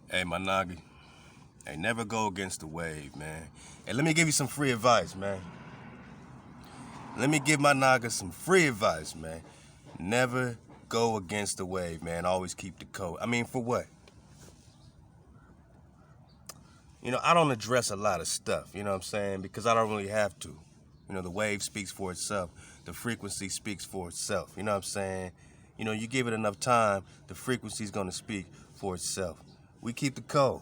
Hey, my Nagi. Hey, never go against the wave, man. Hey, let me give you some free advice, man. Let me give my Naga some free advice, man. Never go against the wave, man. Always keep the code. I mean, for what? I don't address a lot of stuff, you know what I'm saying? Because I don't really have to. The wave speaks for itself. The frequency speaks for itself. You know what I'm saying? You give it enough time, the frequency's going to speak for itself. We keep the code.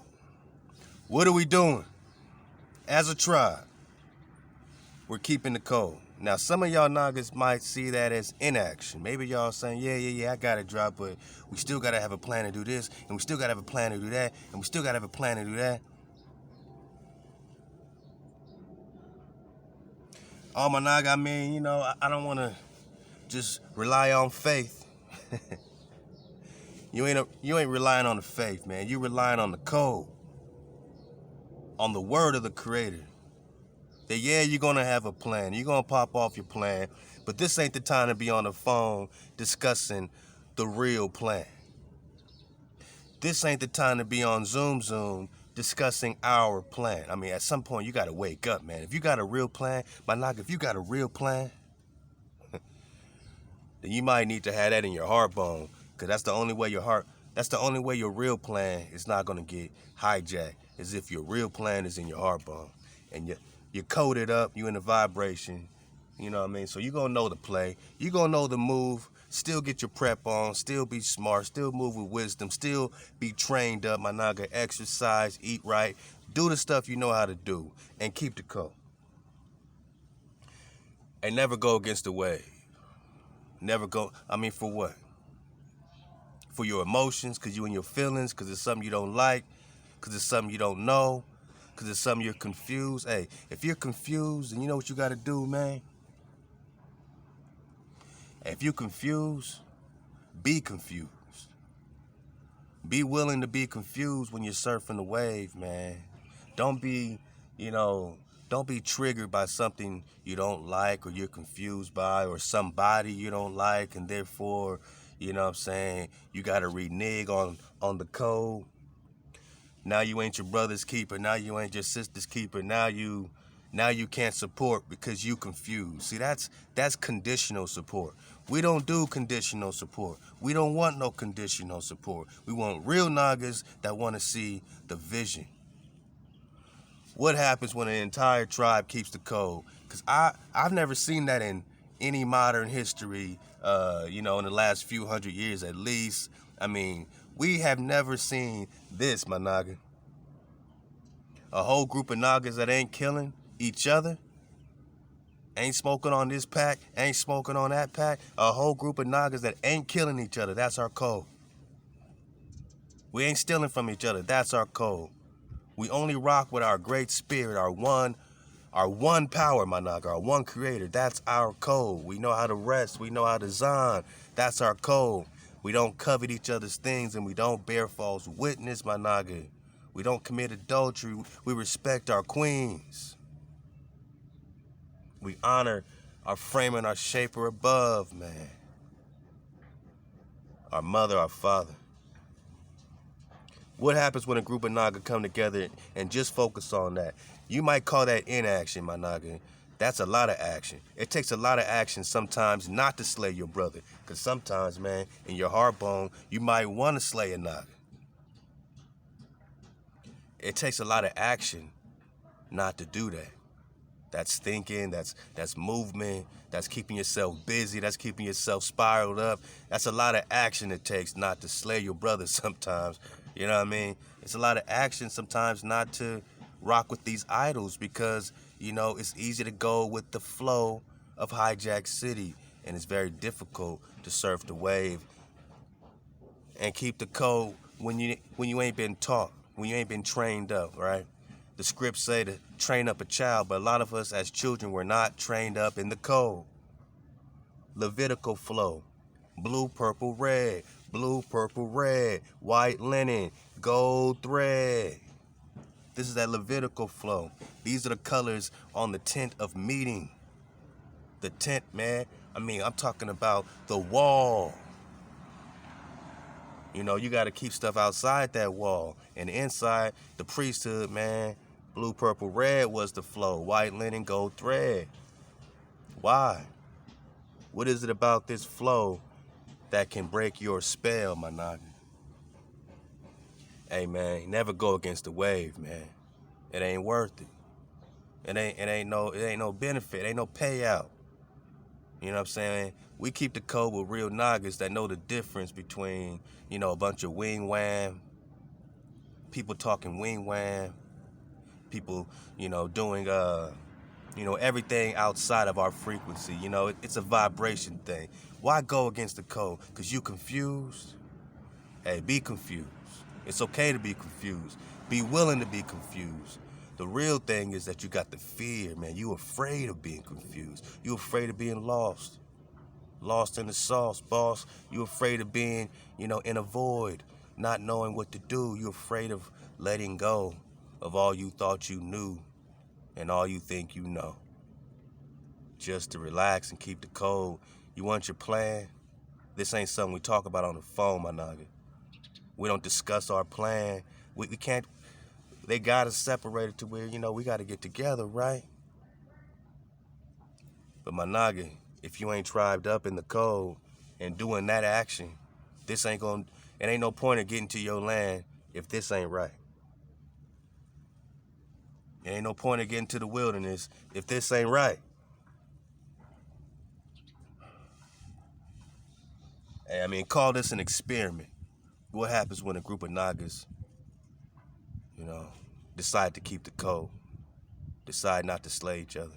What are we doing? As a tribe, we're keeping the code. Now, some of y'all Nagas might see that as inaction. Maybe y'all saying, yeah, I got it drop, but we still got to have a plan to do this, and we still got to have a plan to do that, and we still got to have a plan to do that. Oh, my Naga, I mean, I don't want to just rely on faith. You ain't relying on the faith, man. You relying on the code, on the word of the Creator. That yeah, you're gonna have a plan. You're gonna pop off your plan, but this ain't the time to be on the phone discussing the real plan. This ain't the time to be on Zoom discussing our plan. I mean, at some point you gotta wake up, man. If you got a real plan, my knock, if you got a real plan, then you might need to have that in your heart bone, cause that's the only way your real plan is not gonna get hijacked, is if your real plan is in your heart bone, and you're coded up, you in the vibration, you know what I mean? So you're gonna know the play, you're gonna know the move, still get your prep on, still be smart, still move with wisdom, still be trained up, my naga, exercise, eat right, do the stuff you know how to do, and keep the code. And never go against the wave. Never go, I mean, for what? For your emotions, because you and your feelings, because it's something you don't like, because it's something you don't know, because it's something you're confused. Hey, if you're confused, then you know what you got to do, man? If you're confused, be confused. Be willing to be confused when you're surfing the wave, man. Don't be, don't be triggered by something you don't like or you're confused by or somebody you don't like, and therefore, you know what I'm saying, you got to renege on the code. Now you ain't your brother's keeper. Now you ain't your sister's keeper. Now you can't support because you confused. See, that's conditional support. We don't do conditional support. We don't want no conditional support. We want real Nagas that want to see the vision. What happens when an entire tribe keeps the code? Because I've never seen that in any modern history, in the last few hundred years at least. I mean, we have never seen this, my Naga. A whole group of Nagas that ain't killing each other, ain't smoking on this pack, ain't smoking on that pack. A whole group of Nagas that ain't killing each other. That's our code. We ain't stealing from each other. That's our code. We only rock with our great spirit, our one power, my Naga, our one creator. That's our code. We know how to rest. We know how to zon. That's our code. We don't covet each other's things, and we don't bear false witness, my Naga. We don't commit adultery. We respect our queens. We honor our frame and our shaper above, man. Our mother, our father. What happens when a group of Naga come together and just focus on that? You might call that inaction, my Naga. That's a lot of action. It takes a lot of action sometimes not to slay your brother. Because sometimes, man, in your heart bone, you might want to slay a Naga. It takes a lot of action not to do that. That's thinking, that's movement, that's keeping yourself busy, that's keeping yourself spiraled up. That's a lot of action it takes not to slay your brother sometimes. You know what I mean? It's a lot of action sometimes not to rock with these idols because, it's easy to go with the flow of Hijack City, and it's very difficult to surf the wave and keep the code when you ain't been taught, when you ain't been trained up, right? The scripts say to train up a child, but a lot of us as children were not trained up in the code. Levitical flow. Blue, purple, red. Blue, purple, red. White linen. Gold thread. This is that Levitical flow. These are the colors on the tent of meeting. The tent, man. I mean, I'm talking about the wall. You know, you got to keep stuff outside that wall. And inside, the priesthood, man, blue, purple, red was the flow. White linen, gold thread. Why? What is it about this flow that can break your spell, my noggin? Hey, man, never go against the wave, man. It ain't worth it. It ain't no benefit. It ain't no payout. You know what I'm saying? We keep the code with real noggins that know the difference between, you know, a bunch of wing wham, people talking wing wham, people, you know, doing, you know, everything outside of our frequency. You know, it's a vibration thing. Why go against the code? Because you confused? Hey, be confused. It's okay to be confused. Be willing to be confused. The real thing is that you got the fear, man. You afraid of being confused. You afraid of being lost. Lost in the sauce, boss. You afraid of being, you know, in a void, not knowing what to do. You afraid of letting go of all you thought you knew and all you think you know. Just to relax and keep the code. You want your plan? This ain't something we talk about on the phone, my nigga. We don't discuss our plan. We can't. They got us separated to where, you know, we got to get together, right? But my noggin, if you ain't tribed up in the code and doing that action, this ain't gonna, it ain't no point of getting to your land if this ain't right. It ain't no point of getting to the wilderness if this ain't right. Hey, I mean, call this an experiment. What happens when a group of Nagas, you know, decide to keep the code, decide not to slay each other,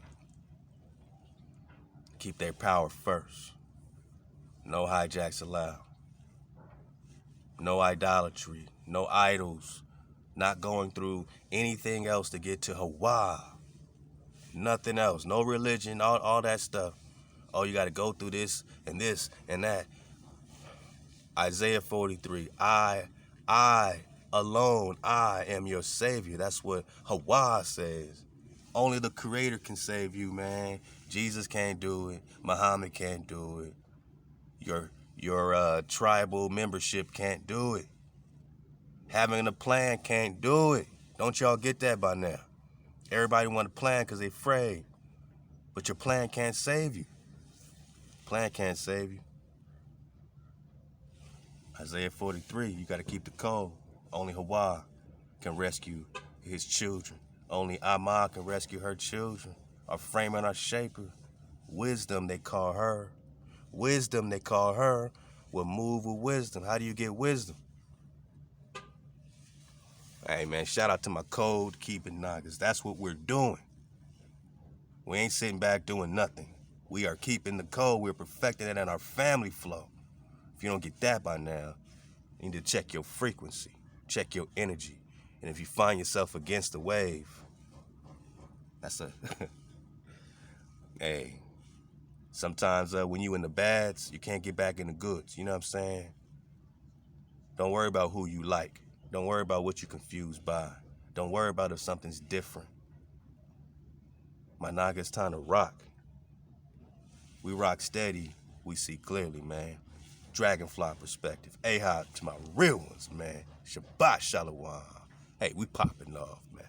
keep their power first. No hijacks allowed. No idolatry, no idols, not going through anything else to get to HaWah. Nothing else, no religion, all that stuff. Oh, you got to go through this and that. Isaiah 43, I alone, I am your savior. That's what HaWah says. Only the creator can save you, man. Jesus can't do it. Muhammad can't do it. Your tribal membership can't do it. Having a plan can't do it. Don't y'all get that by now? Everybody want a plan because they afraid. But your plan can't save you. Plan can't save you. Isaiah 43, you got to keep the code. Only HaWah can rescue his children. Only Amma can rescue her children. Our framer and our shaper. Wisdom, they call her. Wisdom, they call her, will move with wisdom. How do you get wisdom? Hey, man, shout out to my code keeping niggas. That's what we're doing. We ain't sitting back doing nothing. We are keeping the code. We're perfecting it in our family flow. If you don't get that by now, you need to check your frequency, check your energy. And if you find yourself against the wave, that's a... Hey, sometimes when you in the bads, you can't get back in the goods. You know what I'm saying? Don't worry about who you like. Don't worry about what you're confused by. Don't worry about if something's different. My naga, it's time to rock. We rock steady, we see clearly, man. Dragonfly perspective. HaWah to my real ones, man. Shabbat Shalom. Hey, we popping off, man.